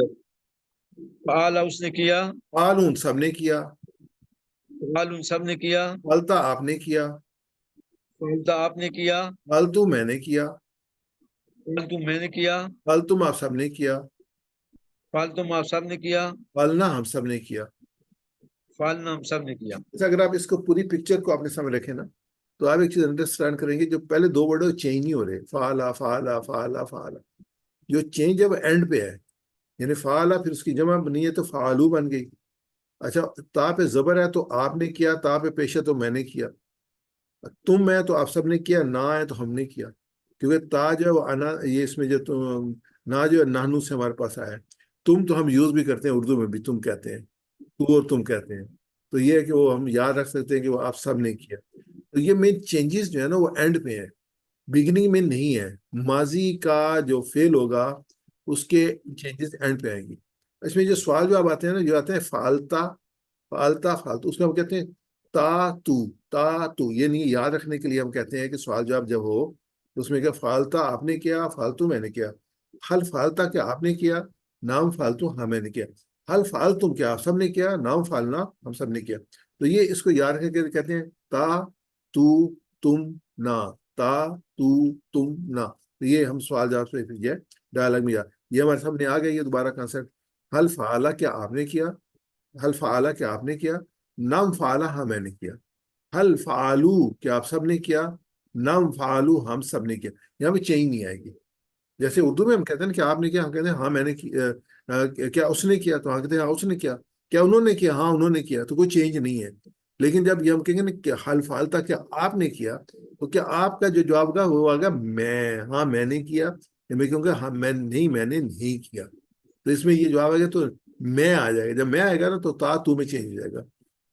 فعالہ اس نے کیا، فعلون سب نے کیا، فعلون سب نے کیا، فعلتا آپ نے کیا، فعلتا آپ نے کیا، فعلتو میں نے کیا، فعلتو میں نے کیا، فعلتم آپ سب نے کیا، فعلتم آپ سب نے کیا، فعلنا ہم سب نے کیا. فعلنا ہم سب نے کیا. اگر آپ اس کو پوری پکچر کو اپنے سامنے رکھیں نا تو آپ ایک چیز انڈرسٹینڈ کریں گے، جو پہلے 2 ورڈ چینج نہیں ہو رہے، فعلا فعلا فعلا فعلا. جو چینج ہے وہ اینڈ پہ ہے، یعنی فعلا پھر اس کی جمع بنی ہے تو فعلو بن گئی. اچھا، تا پہ زبر ہے تو آپ نے کیا، تا پہ پیش ہے تو میں نے کیا، تم ہے تو آپ سب نے کیا، نہ ہے تو ہم نے کیا. کیونکہ تا جو ہے وہ انا، یہ اس میں جو نہ جو ہے نحنو سے ہمارے پاس آیا ہے. تم تو ہم یوز بھی کرتے ہیں اردو میں بھی، تم کہتے ہیں، تو اور تم کہتے ہیں. تو یہ ہے کہ وہ ہم یاد رکھ سکتے ہیں کہ وہ آپ سب نے کیا. تو یہ مین چینجز جو ہے نا وہ اینڈ پہ ہے، بگننگ میں نہیں ہے. ماضی کا جو فیل ہوگا اس کے چینجز اینڈ پہ آئیں گی. اس میں جو سوال جو اب آتے ہیں نا، جو آتے ہیں فالتا فالتو، اس میں ہم کہتے ہیں تا تو، یہ نہیں یاد رکھنے کے لیے ہم کہتے ہیں کہ سوال جواب جب ہو تو اس میں کیا فالتا آپ نے کیا، فالتو میں نے کیا. حل فالتا کیا آپ نے کیا، نام فالتو ہاں میں نے کیا. حل فالتم کیا آپ سب نے کیا، نام فالنا ہم سب نے کیا. تو یہ اس کو یاد رکھنے کے لیے کہتے ہیں تا تو تم نا، تا تو تم نا. تو یہ ہم سوال جواب سے یہ ڈائلاگ میں یہ ہمارے سامنے آ گئی ہے دوبارہ کنسپٹ. حل فعلا کیا آپ نے کیا، حل فعلا کیا آپ نے کیا، نام فعلا ہاں میں نے کیا. حل فعلو کیا آپ سب نے کیا، نام فعلو ہم سب نے کیا. یہاں پہ چینج نہیں آئے گی. جیسے اردو میں ہم کہتے ہیں کہ آپ نے کیا، ہم کہتے ہیں ہاں میں نے کیا اس نے کیا، تو ہم کہتے ہیں ہاں اس نے کیا. کیا انہوں نے کیا، ہاں انہوں نے کیا. تو کوئی چینج نہیں ہے. لیکن جب یہ ہم کہیں گے نا کہ حل فعلتا کیا آپ نے کیا، تو کیا آپ کا جو جواب ہوگا وہ ہوگا میں، ہاں میں نے کیا. میں کہوں گا ہاں میں نے نہیں کیا. تو اس میں یہ جواب آئے گا تو میں آ جائے گا. جب میں آئے گا نا تو تا تو میں چینج ہو جائے گا.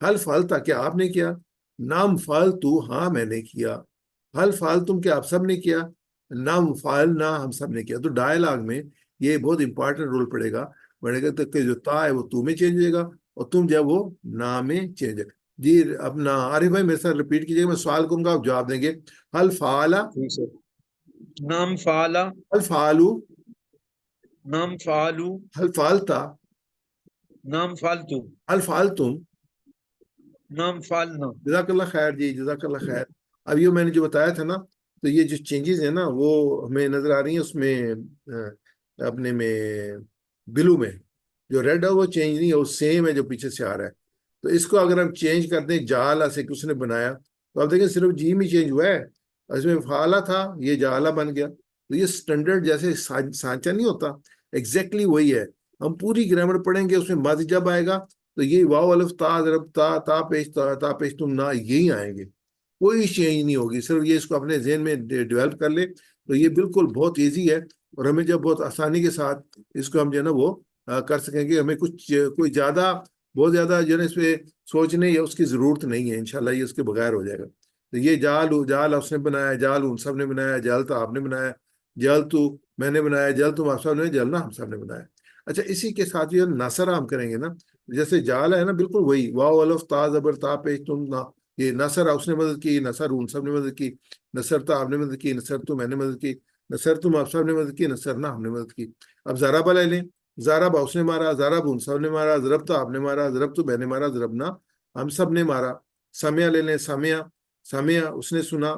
حل فالتا کیا آپ نے کیا، نام فالتو ہاں میں نے کیا. حل فالتم کیا آپ سب نے کیا، نام فالنا ہم سب نے کیا. تو ڈائلاگ میں یہ بہت امپارٹنٹ رول پڑے گا تو کہ جو تا ہے وہ تو میں چینج ہوئے گا، اور تم جو ہے وہ نا میں چینج ہے. جی اپنا عارف بھائی میرے ساتھ ریپیٹ کیجیے گا، میں سوال کروں گا آپ جواب دیں گے. حل فعلا، ٹھیک سر. نام فعلا، حل فعلو، نام فعلو، حل فعلتا، نام فالتو، حل فعلتم. نام فالنا. جزاک اللہ خیر جی، جزاک اللہ خیر. اب یہ میں نے جو بتایا تھا نا، تو یہ جو چینجز ہیں نا وہ ہمیں نظر آ رہی ہیں اس میں اپنے میں بلو میں جو ریڈ ہے وہ چینج نہیں ہے، وہ سیم ہے جو پیچھے سے آ رہا ہے. تو اس کو اگر ہم چینج کر دیں جالا سے کس نے بنایا، تو آپ دیکھیں صرف جی میں چینج ہوا ہے. اس میں فعلا تھا یہ جالا بن گیا. تو یہ سٹینڈرڈ جیسے سانچہ نہیں ہوتا، ایگزیکٹلی وہی ہے. ہم پوری گرامر پڑھیں گے، اس میں ماضی جب آئے گا تو یہ واو الف تا ضرب تا پیش تم نا یہی آئیں گے. کوئی چینج نہیں ہوگی. صرف یہ اس کو اپنے ذہن میں ڈیولپ کر لے تو یہ بالکل بہت ایزی ہے. اور ہمیں جب بہت آسانی کے ساتھ اس کو ہم جو ہے نا وہ کر سکیں گے. ہمیں کوئی بہت زیادہ جو ہے نا اس پہ سوچنے یا اس کی ضرورت نہیں ہے. انشاءاللہ یہ اس کے بغیر ہو جائے گا. تو یہ جال اس نے بنایا، جال ان سب نے بنایا، جالتا آپ نے بنایا، جل تو میں نے بنایا، جل تم آپ سب نے، جلنا ہم سب نے بنایا. اچھا اسی کے ساتھ یہ ناصرہ ہم کریں گے نا، جیسے جال ہے نا بالکل وہی واو الف تا زبر تا پیش تم نا. یہ نصر اس نے مدد کی، نصر ان سب نے مدد کی، نصرتا آپ نے مدد کی، نصر تو میں نے مدد کی، نصر تم آپ سب نے مدد کی، نصرنا ہم نے مدد کی. اب ضربہ لے لیں، ضربہ اس نے مارا، ضرب ان سب نے مارا، ضربتا آپ نے مارا، ضرب تو میں نے مارا، ضربنا ہم سب نے مارا. سمیا لے لیں، سمیا اس نے سنا،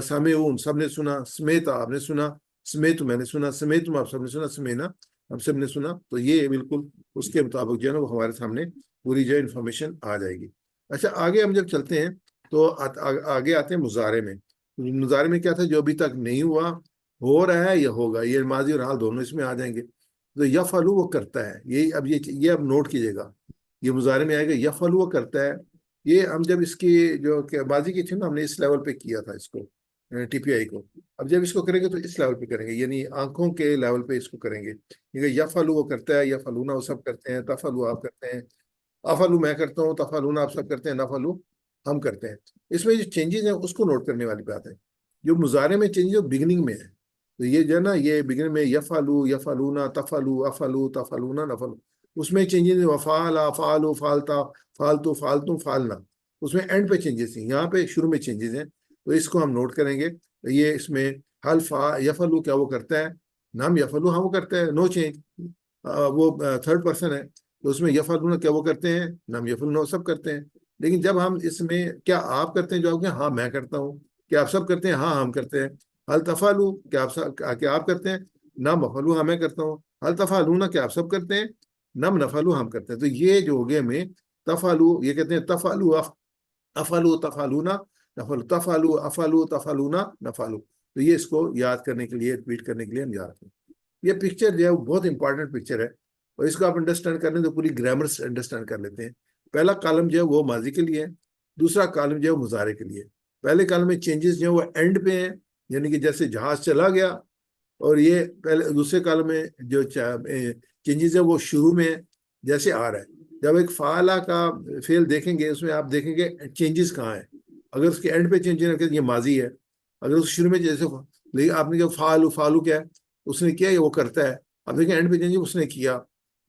سمعون سب نے سنا، سمیتا آپ نے سنا، سمیت میں نے سنا، سمیتم آپ سب نے سنا، سمینا ہم سب نے سنا. تو یہ بالکل اس کے مطابق جو ہے نا وہ ہمارے سامنے پوری جو انفارمیشن آ جائے گی. اچھا آگے ہم جب چلتے ہیں تو آگے آتے ہیں مضارع میں. مضارع میں کیا تھا جو ابھی تک نہیں ہوا، ہو رہا ہے یا ہوگا، یہ ماضی اور حال دونوں اس میں آ جائیں گے. تو یفعلو وہ کرتا ہے، یہ اب نوٹ کیجیے گا، یہ مضارع میں آئے گا یفعلو وہ کرتا ہے. یہ ہم جب اس کی جو ماضی کی تھی نا، ہم نے اس لیول پہ کیا تھا اس کو، ٹی پی آئی کو. اب جب اس کو کریں گے تو اس لیول پہ کریں گے، یعنی آنکھوں کے لیول پہ اس کو کریں گے. یفعلو وہ کرتا ہے، یفعلونا وہ سب کرتے ہیں، تفعلو آپ کرتے ہیں، افعلو میں کرتا ہوں، تفعلون آپ سب کرتے ہیں، نفعلو ہم کرتے ہیں. اس میں جو چینجز ہیں اس کو نوٹ کرنے والی بات ہے. جو مضارع میں چینج بگننگ میں ہے، تو یہ جو ہے نا یہ بگننگ میں یفعلو، یفعلونا، تفعلو، افعلو، تفعلونا، نفعلو، اس میں چینجز وفعل، فعلو، فعلتا، فالتو، فالتم، فعلنا. اس میں اینڈ پہ چینجز ہیں، یہاں پہ شروع میں چینجز ہیں. تو اس کو ہم نوٹ کریں گے. یہ اس میں حل یفعلو کیا وہ کرتا ہے، نام یفعلو ہاں وہ کرتا ہے، نو چینج. وہ تھرڈ پرسن ہے تو اس میں یفعلون کیا وہ کرتے ہیں، نام یفعلون سب کرتے ہیں. لیکن جب ہم اس میں کیا آپ کرتے ہیں جواب کہ ہاں میں کرتا ہوں، کیا آپ سب کرتے ہیں، ہاں ہم کرتے ہیں. حل تفعلو کیا آپ کرتے ہیں، نام مفعلو ہاں میں کرتا ہوں. حل تفعلون کیا آپ سب کرتے ہیں، نم نفعلو ہم کرتے ہیں. تو یہ جو ہو گئے میں تفعلو، یہ کہتے ہیں تفعلو افعلو تفعلونا نفعلو، تفعلو افعلو تفعلونا نفعلو. تو یہ اس کو یاد کرنے کے لیے، ریپیٹ کرنے کے لیے ہم یاد کریں. یہ پکچر جو ہے وہ بہت امپورٹنٹ پکچر ہے، اور اس کو آپ انڈرسٹینڈ کرنے تو پوری گرامر انڈرسٹینڈ کر لیتے ہیں. پہلا کالم جو ہے وہ ماضی کے لیے ہے، دوسرا کالم جو ہے وہ مضارع کے لیے. پہلے کالم میں چینجز جو ہے وہ اینڈ پہ ہیں، یعنی کہ جیسے جہاز چلا گیا. اور یہ پہلے دوسرے کالم میں جو چینجز ہے وہ شروع میں جیسے آ رہا ہے. جب ایک فعلا کا فعل دیکھیں گے اس میں آپ دیکھیں گے چینجز کہاں ہیں. اگر اس کے اینڈ پہ چینج یہ ماضی ہے، اگر اس شروع میں جیسے لیکن آپ نے جو فعلو کیا ہے اس نے کیا، یہ وہ کرتا ہے. اب دیکھیں اینڈ پہ چینج اس نے کیا.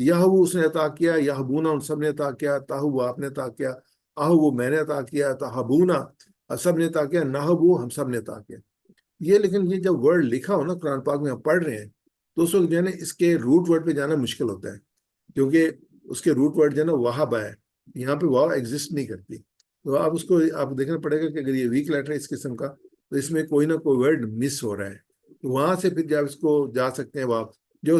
یہو اس نے عطا کیا، یہبونا ان سب نے عطا کیا، تاہو آپ نے عطا کیا، آہو میں نے عطا کیا، تہبونا سب نے عطا کیا، نہبو ہم سب نے عطا کیا. یہ لیکن یہ جب ورڈ لکھا ہو نا قرآن پاک میں ہم پڑھ رہے ہیں تو اس وقت جو ہے نا اس کے روٹ ورڈ پہ جانا مشکل ہوتا ہے، کیونکہ اس کے روٹ ورڈ جو ہے نا وہابہ ہے، یہاں پہ واو ایگزسٹ نہیں کرتی. تو آپ اس کو آپ دیکھنا پڑے گا کہ اگر یہ ویک لیٹر ہے اس قسم کا تو اس میں کوئی نہ کوئی ورڈ مس ہو رہا ہے. تو وہاں سے پھر جب اس کو جا سکتے ہیں آپ جو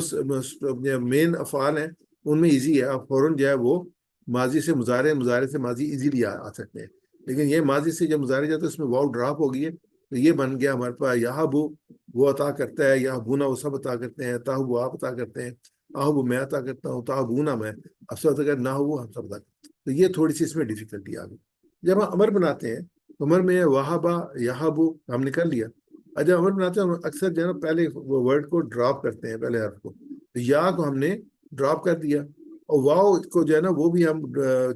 مین افعال ہیں ان میں ایزی ہے، آپ فوراً جو ہے وہ ماضی سے مضارع، مضارع سے ماضی ایزیلی آ سکتے ہیں. لیکن یہ ماضی سے جب مضارع جاتا ہے اس میں واو ڈراپ ہو گئی ہے، تو یہ بن گیا ہمارے پاس یہاں وہ عطا کرتا ہے، یہاں بونا وہ سب عطا کرتے ہیں، تاہو وہ آپ عطا کرتے ہیں، آہو میں عطا کرتا ہوں، تاہو بونا میں اب سب اگر نہ ہو ہم سب عطا کرتے ہیں. تو یہ تھوڑی سی اس میں ڈیفیکلٹی آ گئی. جب ہم امر بناتے ہیں تو امر میں وہابا یہابو ہم نے کر لیا. اور جب امر بناتے ہیں ہم اکثر جو ہے نا پہلے وہ ورڈ کو ڈراپ کرتے ہیں، پہلے حرف کو، تو یا کو ہم نے ڈراپ کر دیا، اور واو کو جو ہے نا وہ بھی ہم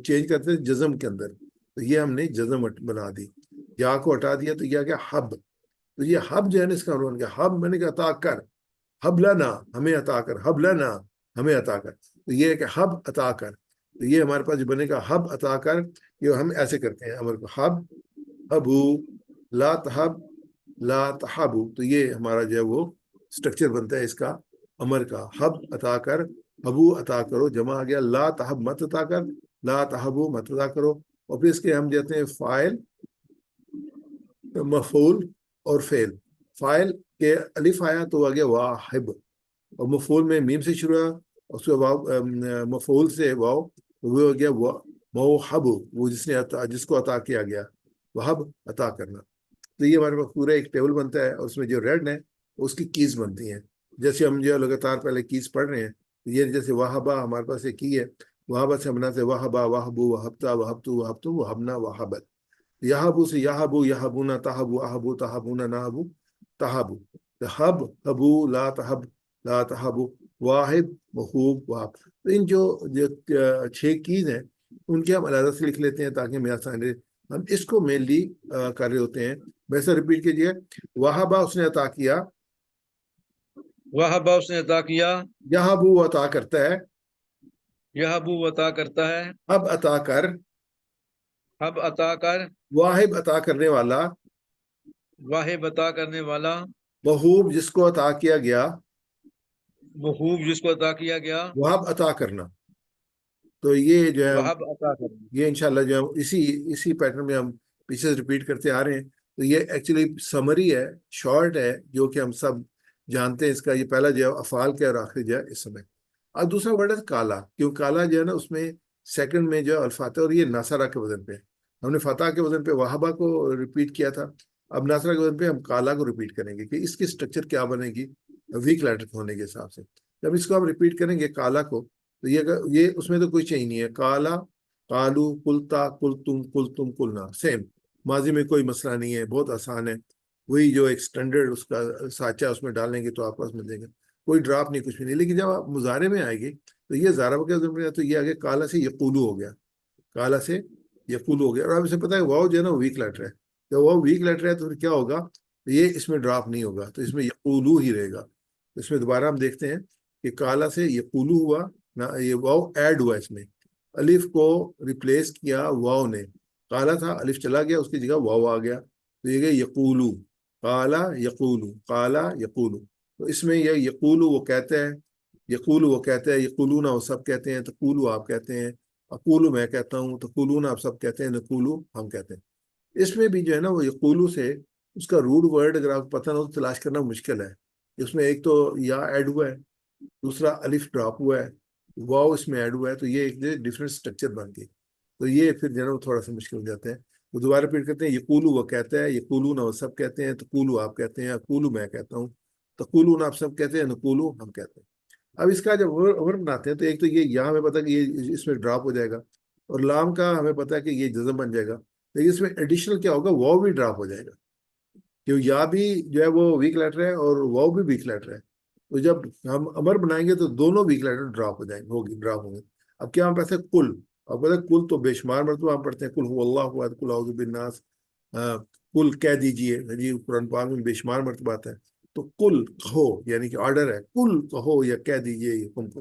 چینج کرتے ہیں جزم کے اندر. تو یہ ہم نے جزم بنا دی، یا کو ہٹا دیا تو یہ کیا حب. تو یہ حب جو ہے نا اس کا عنوان کیا، حب میں نے کہا عطا کر، حب لنا ہمیں عطا کر، حب لنا ہمیں عطا کر. تو یہ ہے کہ حب عطا کر. تو یہ ہمارے پاس جو بنے گا حب عطا کر، یہ ہم ایسے کرتے ہیں امر کو، حب حبو لا تحب لا تحبو. تو یہ ہمارا جو ہے وہ اسٹرکچر بنتا ہے اس کا امر کا، حب عطا کر، حبو عطا کرو، جمع آ گیا، لا تحب مت عطا کر، لا تحبو مت عطا کرو. اور پھر اس کے ہم دیتے ہیں فاعل، مفعول اور فعل. فاعل کے الف آیا تو آ گیا واحب، اور مفعول میں میم سے شروع ہے، اس کے مفعول سے واو، وہ ہو گیا موحب، وہ جس کو عطا کیا گیا، وہب عطا کرنا. تو یہ ہمارے پاس پورا ایک ٹیبل بنتا ہے، اور اس میں جو ریڈ ہے اس کی کیز بنتی ہیں. جیسے ہم جو لگاتار پہلے کیز پڑھ رہے ہیں، یہ جیسے وہبا ہمارے پاس ایک کی ہے، وہبا سے ہم بناتے ہیں وہبا وہبو وہبتا وہبتو وہبتو وہبنا وہبت. یہبو سے یہبو یہبونا تہبو اہبو تہبونا نہبو تہبو. حب حبو لا تحب لا تحبو واحب محوب وہب. تو ان جو 6 کیز ہیں ان کے ہم علیحدہ سے لکھ لیتے ہیں تاکہ ہمیں آسان رہے. ہم اس کو مینلی کر رہے ہوتے ہیں. ویسے ریپیٹ کیجیے، وہابا اس نے عطا کیا، وہبا اس نے عطا کیا، یہبو وہ عطا کرتا ہے، یہبو عطا کرتا ہے، اب عطا کر، حب عطا کر، واحب عطا کرنے والا، واحب عطا کرنے والا، محوب جس کو عطا کیا گیا، محبوب جس کو عطا کیا گیا، وہب عطا کرنا. تو یہ جو ہے وہب عطا کرنا. یہ انشاءاللہ جو ہم اسی پیٹرن میں ہم پیچھے سے ریپیٹ کرتے آ رہے ہیں. تو یہ ایکچولی سمری ہے، شارٹ ہے، جو کہ ہم سب جانتے ہیں. اس کا یہ پہلا جو ہے افعال کا اور آخری جو ہے اس میں. اور دوسرا ورڈ ہے کالا، کیوں کالا جو ہے نا اس میں سیکنڈ میں جو ہے الفاتح، اور یہ ناصرہ کے وزن پہ، ہم نے فتح کے وزن پہ وہابہ کو ریپیٹ کیا تھا، اب ناصرہ کے وزن پہ ہم کالا کو ریپیٹ کریں گے کہ اس کی اسٹرکچر کیا بنے گی ویک لیٹر ہونے کے حساب سے. جب اس کو ہم ریپیٹ کریں گے کالا کو، تو یہ اس میں تو کوئی چینج نہیں ہے. کالا کالو کلتا کلتم کلتم کلنا، سیم، ماضی میں کوئی مسئلہ نہیں ہے، بہت آسان ہے. وہی جو ایک اسٹینڈرڈ اس کا سانچہ اس میں ڈالیں گے تو آپ پاس مل جائے گا، کوئی ڈراپ نہیں، کچھ بھی نہیں. لیکن جب آپ مظاہرے میں آئے گی تو یہ زارہ کے ذمہ تو یہ آگے کالا سے یقولو ہو گیا، کالا سے یقولو ہو گیا. اور آپ اسے پتا ہے واو جو ہے نا ویک لیٹر ہے، جب واو ویک لیٹر ہے تو پھر کیا ہوگا، یہ اس میں ڈراپ نہیں ہوگا، تو اس میں یقولو ہی رہے گا. اس میں دوبارہ ہم دیکھتے ہیں کہ کالا سے یقولو ہوا نا، یہ واو ایڈ ہوا، اس میں الف کو ریپلیس کیا واو نے، کالا تھا الف چلا گیا اس کی جگہ واو آ گیا، تو یہ گیا یقولو، کالا یقولو، کالا یقولو. تو اس میں یہ یقولو وہ کہتے ہیں، یقولو وہ کہتے ہیں، یقولون وہ سب کہتے ہیں، تقولو آپ کہتے ہیں، اقولو میں کہتا ہوں، تقولون آپ سب کہتے ہیں، نقولو ہم کہتے ہیں. اس میں بھی جو ہے نا وہ یقولو سے اس کا روٹ ورڈ اگر آپ پتہ نہ ہو تو تلاش کرنا مشکل ہے. اس میں ایک تو یا ایڈ ہوا ہے، دوسرا الف ڈراپ ہوا ہے، واو اس میں ایڈ ہوا ہے، تو یہ ایک ڈفرینٹ اسٹرکچر بن گئی. تو یہ پھر جو ہے نا تھوڑا سا مشکل ہو جاتے ہیں. وہ دوبارہ ریپیٹ کرتے ہیں، یقولو وہ کہتا ہے، یقولون وہ سب کہتے ہیں، تقولو آپ کہتے ہیں، اقولو میں کہتا ہوں، تقولون آپ سب کہتے ہیں، نقولو ہم کہتے ہیں. اب اس کا جب ورڈ بناتے ہیں تو ایک تو یہ یہاں ہمیں پتا کہ یہ اس میں ڈراپ ہو جائے گا، اور لام کا ہمیں پتا ہے کہ یہ جزم بن جائے گا. لیکن اس میں ایڈیشنل کیا ہوگا، واو بھی ڈراپ ہو جائے گا، کیوں یا بھی جو ہے وہ ویک لیٹر ہے اور واو بھی ویک لیٹر ہے. تو جب ہم امر بنائیں گے تو دونوں ویک لیٹر ڈراپ ہو جائیں گے، ہوگی ڈراپ ہوں گے. اب کیا ہم پڑھتے ہیں کل، اب پتہ ہے کل تو بے شمار مرتبہ ہم پڑھتے ہیں، کل هو اللہ احد کل اعوذ بالناس، کل کہہ دیجئے، جی قرآن پاک میں بے شمار مرتبہ آتا ہے. تو کل کہو یعنی کہ آرڈر ہے، کل کہو یا کہہ دیجئے حکم کو.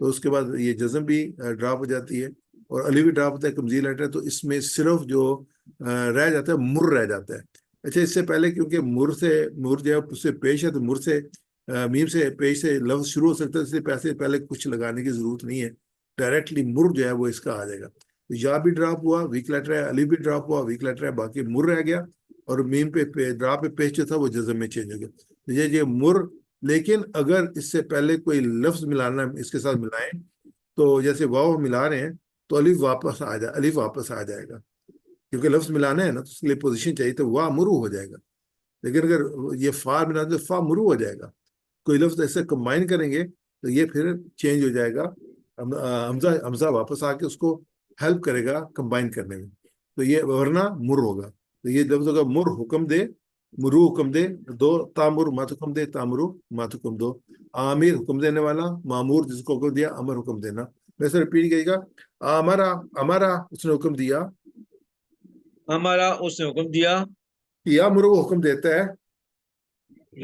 تو اس کے بعد یہ جزم بھی ڈراپ ہو جاتی ہے اور الف بھی ڈراپ ہوتا ہے کمزی لیٹر. تو اس میں صرف جو رہ جاتا ہے مر رہ جاتا ہے. اچھا اس سے پہلے کیونکہ مر جو ہے اس سے پیش ہے تو مر سے میم سے پیش سے لفظ شروع ہو سکتا ہے, اس لیے پہلے کچھ لگانے کی ضرورت نہیں ہے, ڈائریکٹلی مر جو ہے وہ اس کا آ جائے گا. تو یا بھی ڈراپ ہوا ویک لیٹر ہے, الف بھی ڈراپ ہوا ویک لیٹر ہے, باقی مر رہ گیا اور میم پہ ڈراپ پہ پیش جو تھا وہ جزم میں چینج ہو گیا. یہ مر. لیکن اگر اس سے پہلے کوئی لفظ ملانا اس کے ساتھ ملائیں تو جیسے واو ملا رہے ہیں تو الف واپس آ جائے گا کیونکہ لفظ ملانا ہے نا, تو اس کے لیے پوزیشن چاہیے, تو وا مرو ہو جائے گا. لیکن اگر یہ فا ملا تو فا مرو ہو جائے گا. کوئی لفظ ایسے کمبائن کریں گے تو یہ پھر چینج ہو جائے گا, حمزہ واپس آ کے اس کو ہیلپ کرے گا کمبائن کرنے میں. تو یہ ورنہ مر ہوگا. تو یہ لفظ ہوگا مر حکم دے, مرو حکم دے, دو تامر مات حکم دے, تامرو مات حکم دو. عامر حکم دینے والا, معمور جس کو حکم دیا, امر حکم دینا. ویسے ریپیٹ کریے گا. ہمارا اس نے حکم دیا, ہمارا اس نے حکم دیا, یا مرو حکم دیتا ہے,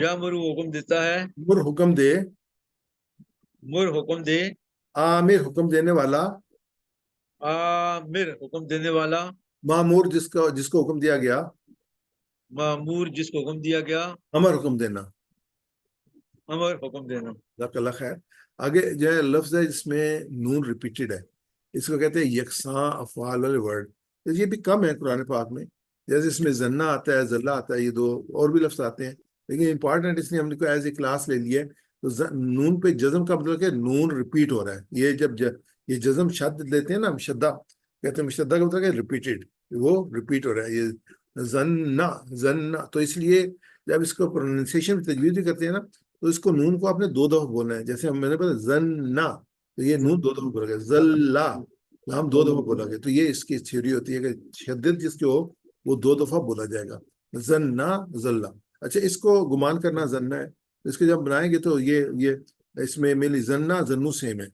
یا مرو حکم دیتا ہے, مر حکم دے, مر حکم دے, عامر حکم دینے والا, عامر حکم دینے والا, معمور جس کو حکم دیا گیا, معمور جس کو حکم دیا گیا, امر حکم دینا. امر حکم دینا. جزاک اللہ خیر. آگے جو ہے لفظ ہے جس میں نون ریپیٹڈ ہے, اس کو کہتے ہیں یکساں افعال والے ورڈ. یہ بھی کم ہے قرآن پاک میں, جیسے اس میں زنا آتا ہے, زلہ آتا ہے, یہ دو اور بھی لفظ آتے ہیں, لیکن امپورٹنٹ اس لیے ہم نے کو ایز اے کلاس لے لی ہے. تو نون پہ جزم کا مطلب کہ نون ریپیٹ ہو رہا ہے. یہ جب یہ جزم شد لیتے ہیں نا, مشدہ کہتے ہیں, مشدہ کا مطلب کہ ریپیٹڈ, وہ ریپیٹ ہو رہا ہے. یہ زنا تو اس لیے جب اس کو پروننسیشن تجویز بھی کرتے ہیں نا, تو اس کو نون کو آپ نے 2 دفعہ بولنا ہے. جیسے میں نے بولا زنا, تو یہ نون 2 دفعہ بولا گیا. زلا ہم 2 دفعہ بولا گیا. تو یہ اس کی تھیوری ہوتی ہے کہ شدت جس کی ہو وہ 2 دفعہ بولا جائے گا. زنا زلا. اچھا اس کو گمان کرنا زنا ہے, اس کو جب بنائیں گے تو یہ اس میں میری زنا زنو سیم ہے.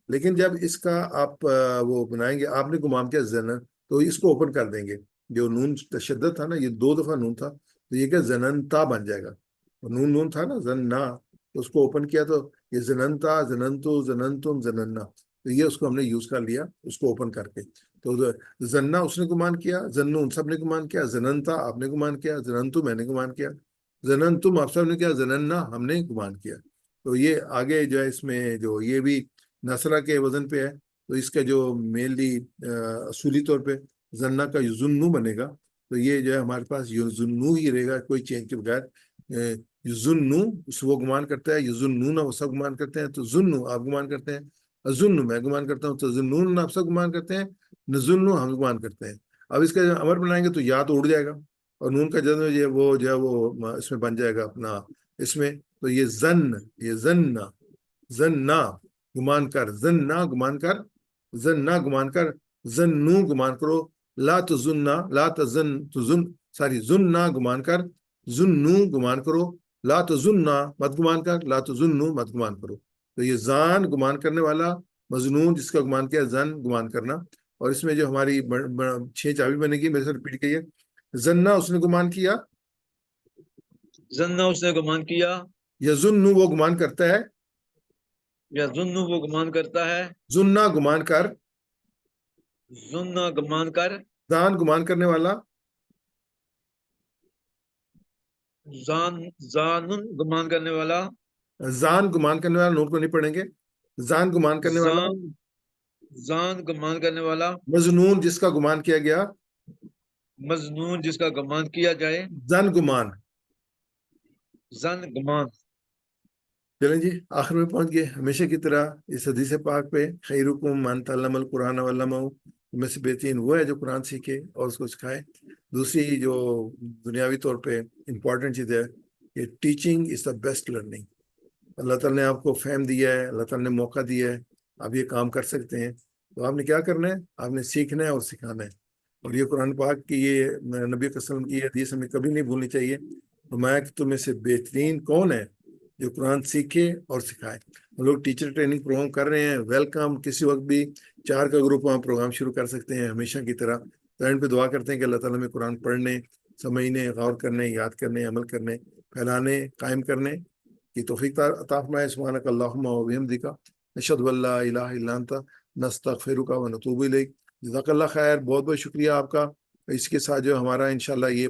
لیکن جب اس کا آپ وہ بنائیں گے, آپ نے گمان کیا زنا, تو اس کو اوپن کر دیں گے. جو نون تشدد تھا نا, یہ 2 دفعہ نون تھا, تو یہ کہ زننتا بن جائے گا. نون تھا نا زننا, تو اس کو اوپن کیا تو یہ زننتا, زننتو, زننتم, زننا. تو یہ اس کو ہم نے یوز کر لیا اس کو اوپن کر کے. تو زننا اس نے گمان کیا, زنو ان سب نے گمان کیا, زننتا آپ نے گمان کیا, زننتو میں نے گمان کیا, زننتم آپ سب نے کیا, زننا ہم نے گمان کیا. تو یہ آگے جو ہے اس میں جو یہ بھی نصرہ کے وزن پہ ہے, تو اس کا جو مینلی اصولی طور پہ زنہ کا یزنو بنے گا. تو یہ جو ہے ہمارے پاس یزنو ہی رہے گا, کوئی چینج کے بغیر. یزنو وہ گمان کرتا ہے, یزنون وہ سب گمان کرتے ہیں, تو زنو آپ گمان کرتے ہیں, ازن میں گمان کرتا ہوں, تو زنون آپ سب گمان کرتے ہیں, نزن ہم گمان کرتے ہیں. اب اس کا جو امر بنائیں گے تو یا تو اڑ جائے گا, اور نون کا جو ہے وہ اس میں بن جائے گا اپنا اس میں. تو یہ زننا گمان کر, زننا گمان کر, زننا گمان کر, زنو گمان کرو, لا تزننا لا تزن ساری زننا گمان کر, زنو گمان کرو, لا تزننا مت گمان کر, لا تزنو مت گمان کرو. تو یہ زان گمان کرنے والا, مظنون جس کا گمان کیا, زن گمان کرنا. اور اس میں جو ہماری 6 چابی بنے گی, میرے سے ریپیٹ کیے. زننا اس نے گمان کیا, زنہ اس نے گمان کیا, یظن وہ گمان کرتا ہے, یا ظن وہ گمان کرتا ہے, زننا گمان کر, ظن گمان کر, زان گمان کرنے والا, زان گمان کرنے والا, زان گمان کرنے والا, نوٹ کو نہیں پڑھیں گے, زان گمان کرنے والا, زان گمان کرنے والا, مظنون جس کا گمان کیا گیا, مظنون جس کا گمان کیا جائے, زن گمان. زن گمان. چلیں جی آخر میں پہنچ گئے. ہمیشہ کی طرح اس حدیث پاک پہ, خیرکم من تعلم القرآن وعلمہ, میں سے بہترین وہ ہے جو قرآن سیکھے اور اس کو سکھائے. دوسری جو دنیاوی طور پہ امپورٹنٹ چیز ہے کہ teaching is the best learning. اللہ تعالیٰ نے آپ کو فہم دیا ہے, اللہ تعالیٰ نے موقع دیا ہے, آپ یہ کام کر سکتے ہیں. تو آپ نے کیا کرنا ہے, آپ نے سیکھنا ہے اور سکھانا ہے. اور یہ قرآن پاک کی یہ نبی قسم کی حدیث ہمیں کبھی نہیں بھولنی چاہیے. فرمایا کہ تم میں سے بہترین کون ہے جو قرآن سیکھے اور سکھائے. ہم لوگ ٹیچر ٹریننگ پروگرام کر رہے ہیں, ویلکم. کسی وقت بھی 4 کا گروپ وہاں پروگرام شروع کر سکتے ہیں ہمیشہ کی طرح. اینڈ پہ دعا کرتے ہیں کہ اللہ تعالیٰ میں قرآن پڑھنے, سمجھنے, غور کرنے, یاد کرنے, عمل کرنے, پھیلانے, قائم کرنے کی توفیق عطا فرمائے. سبحانک اللہم و بحمدک نشہد واللہ الہ الا انت نستغفرک و نتوب الیک. جزاک اللہ خیر. بہت بہت شکریہ آپ کا. اس کے ساتھ جو ہمارا انشاءاللہ یہ